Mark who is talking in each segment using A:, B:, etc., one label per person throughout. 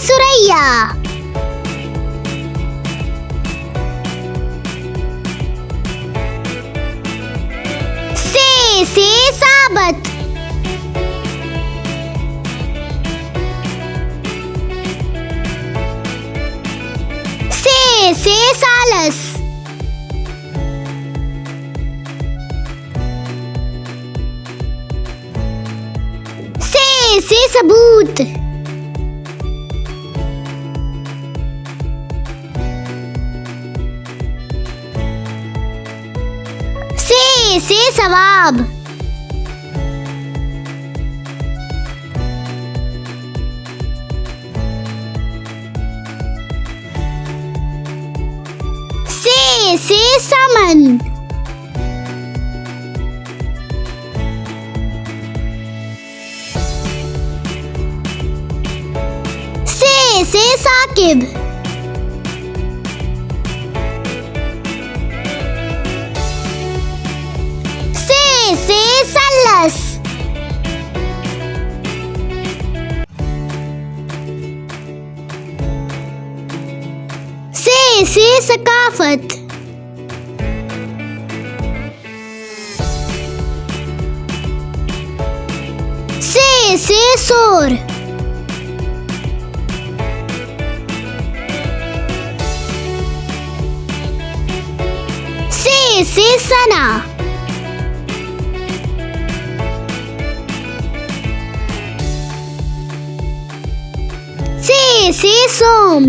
A: सुरैया, से साबत, से सालस, से सबूत, से सवाब, से समन, से साकिब, से सल्लस, से सकाफत, से सोर, से सना, से सोम,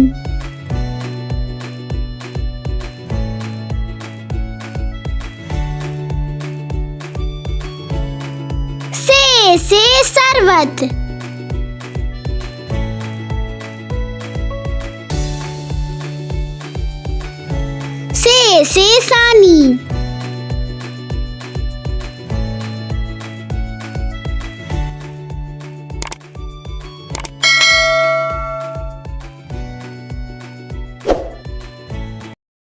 A: से सरवत, से सानी,